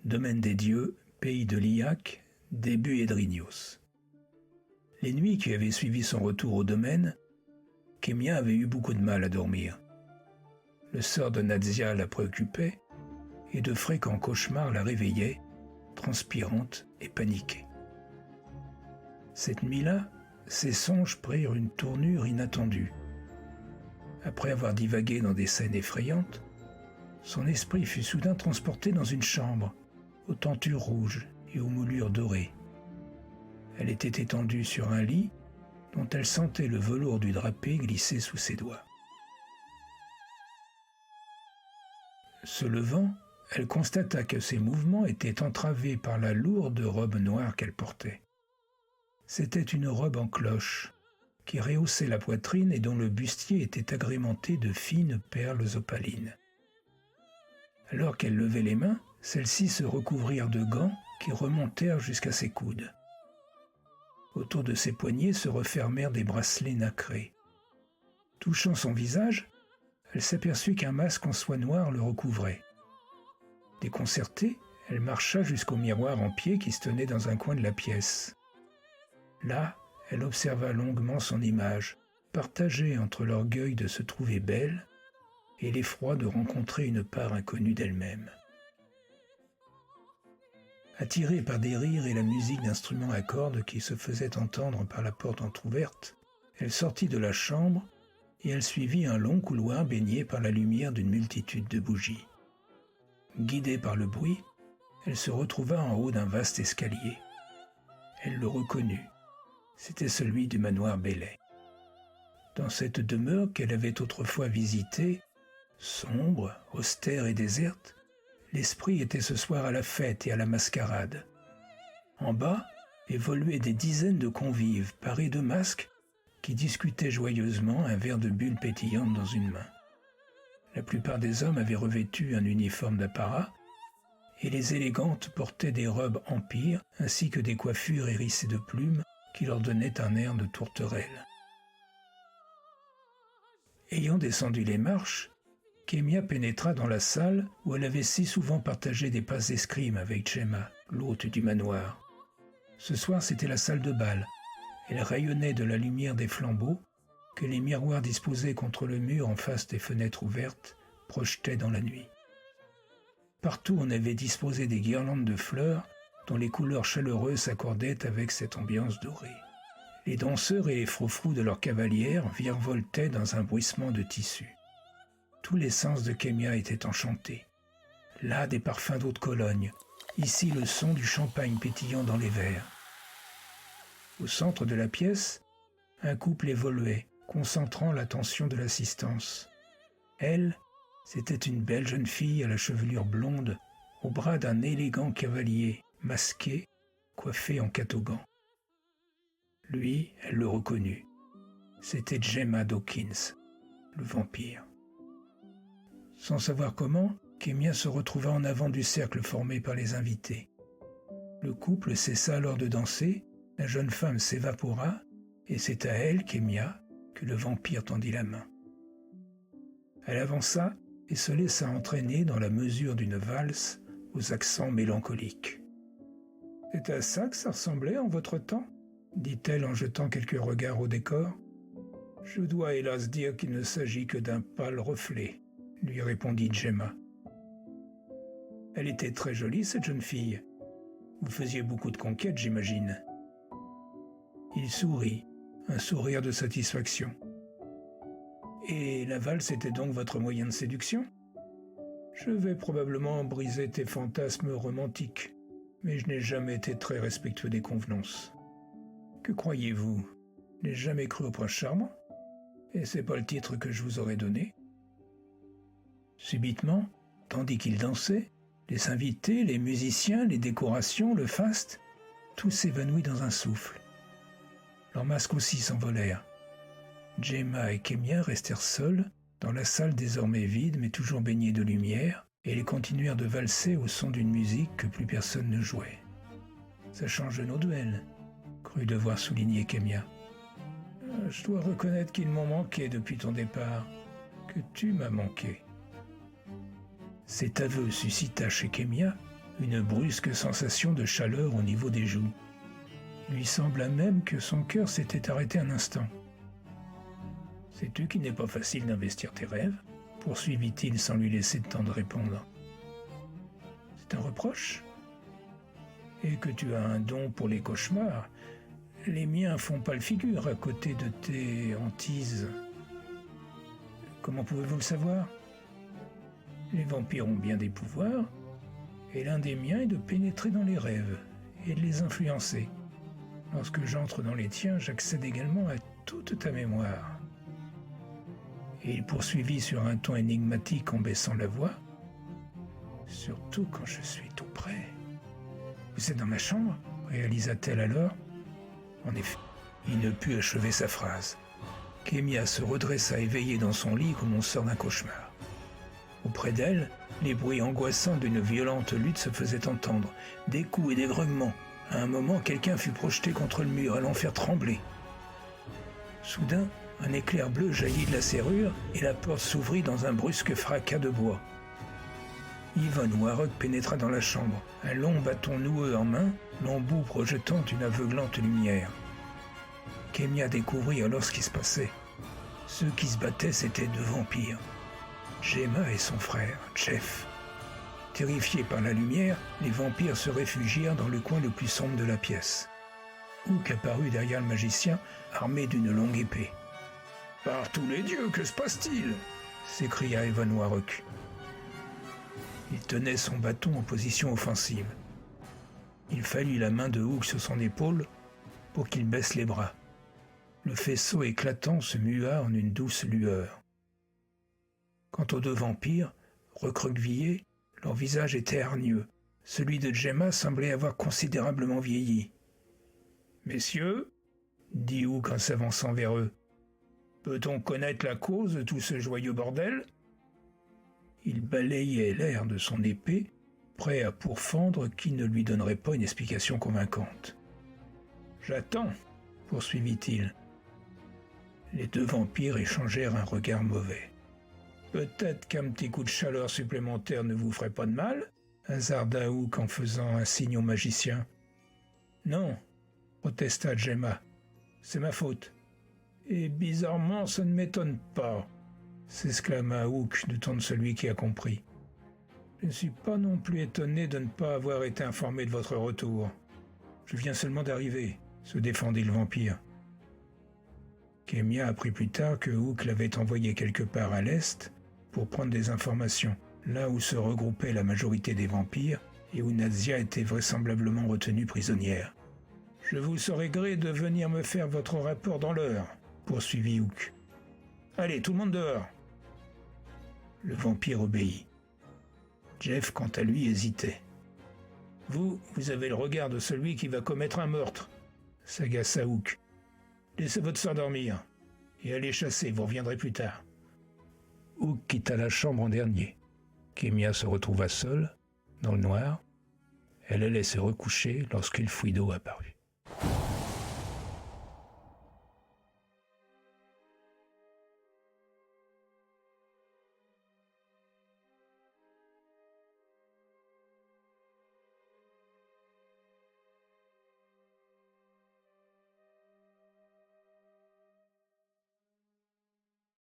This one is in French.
domaine des dieux, pays de l'Iac, début Edrinios. Les nuits qui avaient suivi son retour au domaine, Kémia avait eu beaucoup de mal à dormir. Le sort de Nadia la préoccupait et de fréquents cauchemars la réveillaient, transpirante et paniquée. Cette nuit-là, ses songes prirent une tournure inattendue. Après avoir divagué dans des scènes effrayantes, son esprit fut soudain transporté dans une chambre, aux tentures rouges et aux moulures dorées. Elle était étendue sur un lit dont elle sentait le velours du drapé glisser sous ses doigts. Se levant, elle constata que ses mouvements étaient entravés par la lourde robe noire qu'elle portait. C'était une robe en cloche, qui rehaussait la poitrine et dont le bustier était agrémenté de fines perles opalines. Alors qu'elle levait les mains, celles-ci se recouvrirent de gants qui remontèrent jusqu'à ses coudes. Autour de ses poignets se refermèrent des bracelets nacrés. Touchant son visage, elle s'aperçut qu'un masque en soie noire le recouvrait. Déconcertée, elle marcha jusqu'au miroir en pied qui se tenait dans un coin de la pièce. Là, elle observa longuement son image, partagée entre l'orgueil de se trouver belle et l'effroi de rencontrer une part inconnue d'elle-même. Attirée par des rires et la musique d'instruments à cordes qui se faisaient entendre par la porte entr'ouverte, elle sortit de la chambre et elle suivit un long couloir baigné par la lumière d'une multitude de bougies. Guidée par le bruit, elle se retrouva en haut d'un vaste escalier. Elle le reconnut. C'était celui du manoir Bellet. Dans cette demeure qu'elle avait autrefois visitée, sombre, austère et déserte, l'esprit était ce soir à la fête et à la mascarade. En bas, évoluaient des dizaines de convives parés de masques qui discutaient joyeusement, un verre de bulle pétillante dans une main. La plupart des hommes avaient revêtu un uniforme d'apparat et les élégantes portaient des robes empire ainsi que des coiffures hérissées de plumes qui leur donnaient un air de tourterelle. Ayant descendu les marches, Kémia pénétra dans la salle où elle avait si souvent partagé des passes d'escrime avec Gemma, l'hôte du manoir. Ce soir, c'était la salle de bal. Elle rayonnait de la lumière des flambeaux que les miroirs disposés contre le mur en face des fenêtres ouvertes projetaient dans la nuit. Partout, on avait disposé des guirlandes de fleurs dont les couleurs chaleureuses s'accordaient avec cette ambiance dorée. Les danseurs et les froufrous de leurs cavalières virevoltaient dans un bruissement de tissus. Tous les sens de Kémia étaient enchantés. Là, des parfums d'eau de Cologne. Ici, le son du champagne pétillant dans les verres. Au centre de la pièce, un couple évoluait, concentrant l'attention de l'assistance. Elle, c'était une belle jeune fille à la chevelure blonde, au bras d'un élégant cavalier, masqué, coiffé en catogan. Lui, elle le reconnut. C'était Gemma Dawkins, le vampire. Sans savoir comment, Kémia se retrouva en avant du cercle formé par les invités. Le couple cessa alors de danser, la jeune femme s'évapora, et c'est à elle, Kémia, que le vampire tendit la main. Elle avança et se laissa entraîner dans la mesure d'une valse aux accents mélancoliques. « C'est à ça que ça ressemblait en votre temps ?» dit-elle en jetant quelques regards au décor. « Je dois hélas dire qu'il ne s'agit que d'un pâle reflet, » lui répondit Gemma. « Elle était très jolie, cette jeune fille. Vous faisiez beaucoup de conquêtes, j'imagine. » Il sourit, un sourire de satisfaction. « Et la valse était donc votre moyen de séduction ? Je vais probablement briser tes fantasmes romantiques, mais je n'ai jamais été très respectueux des convenances. Que croyez-vous ? N'ai jamais cru au prince charmant ? Et c'est pas le titre que je vous aurais donné. » Subitement, tandis qu'ils dansaient, les invités, les musiciens, les décorations, le faste, tout s'évanouit dans un souffle. Leurs masques aussi s'envolèrent. Gemma et Kémia restèrent seuls, dans la salle désormais vide mais toujours baignée de lumière, et ils continuèrent de valser au son d'une musique que plus personne ne jouait. « Ça change de nos duels », crut devoir souligner Kémia. « Je dois reconnaître qu'ils m'ont manqué depuis ton départ, que tu m'as manqué. » Cet aveu suscita chez Kémia une brusque sensation de chaleur au niveau des joues. Il lui sembla même que son cœur s'était arrêté un instant. « Sais-tu qu'il n'est pas facile d'investir tes rêves ?» poursuivit-il sans lui laisser le temps de répondre. « C'est un reproche ? Et que tu as un don pour les cauchemars, les miens font pâle figure à côté de tes hantises. Comment pouvez-vous le savoir ? Les vampires ont bien des pouvoirs, et l'un des miens est de pénétrer dans les rêves et de les influencer. Lorsque j'entre dans les tiens, j'accède également à toute ta mémoire. » Et il poursuivit sur un ton énigmatique en baissant la voix. « Surtout quand je suis tout près. »« Vous êtes dans ma chambre ?» réalisa-t-elle alors. En effet, il ne put achever sa phrase. Kémia se redressa éveillée dans son lit comme on sort d'un cauchemar. Auprès d'elle, les bruits angoissants d'une violente lutte se faisaient entendre, des coups et des grognements. À un moment, quelqu'un fut projeté contre le mur, allant faire trembler. Soudain, un éclair bleu jaillit de la serrure et la porte s'ouvrit dans un brusque fracas de bois. Yvonne Warrock pénétra dans la chambre, un long bâton noueux en main, l'embout projetant une aveuglante lumière. Kémia découvrit alors ce qui se passait. Ceux qui se battaient, c'étaient deux vampires. Gemma et son frère, Jeff. Terrifiés par la lumière, les vampires se réfugièrent dans le coin le plus sombre de la pièce. Hook apparut derrière le magicien, armé d'une longue épée. « Par tous les dieux, que se passe-t-il » s'écria Yvonne Warrock. Il tenait son bâton en position offensive. Il fallut la main de Hook sur son épaule pour qu'il baisse les bras. Le faisceau éclatant se mua en une douce lueur. Quant aux deux vampires, recroquevillés, leur visage était hargneux. Celui de Gemma semblait avoir considérablement vieilli. « Messieurs, » dit Hook en s'avançant vers eux, « peut-on connaître la cause de tout ce joyeux bordel ?» Il balayait l'air de son épée, prêt à pourfendre qui ne lui donnerait pas une explication convaincante. « J'attends, » poursuivit-il. Les deux vampires échangèrent un regard mauvais. « Peut-être qu'un petit coup de chaleur supplémentaire ne vous ferait pas de mal ?» hasarda Hook en faisant un signe au magicien. « Non, » protesta Gemma. « C'est ma faute. »« Et bizarrement, ça ne m'étonne pas. » s'exclama Hook du ton de celui qui a compris. « Je ne suis pas non plus étonné de ne pas avoir été informé de votre retour. Je viens seulement d'arriver, » se défendit le vampire. Kémia apprit plus tard que Hook l'avait envoyé quelque part à l'est pour prendre des informations, là où se regroupait la majorité des vampires et où Nadia était vraisemblablement retenue prisonnière. « Je vous saurai gré de venir me faire votre rapport dans l'heure, » poursuivit Hook. « Allez, tout le monde dehors !» Le vampire obéit. Jeff, quant à lui, hésitait. « Vous avez le regard de celui qui va commettre un meurtre, » s'agaça Hook. « Laissez votre sœur dormir, et allez chasser, vous reviendrez plus tard. » Hook quitta la chambre en dernier. Kémia se retrouva seule, dans le noir. Elle allait se recoucher lorsqu'une fouille d'eau apparut.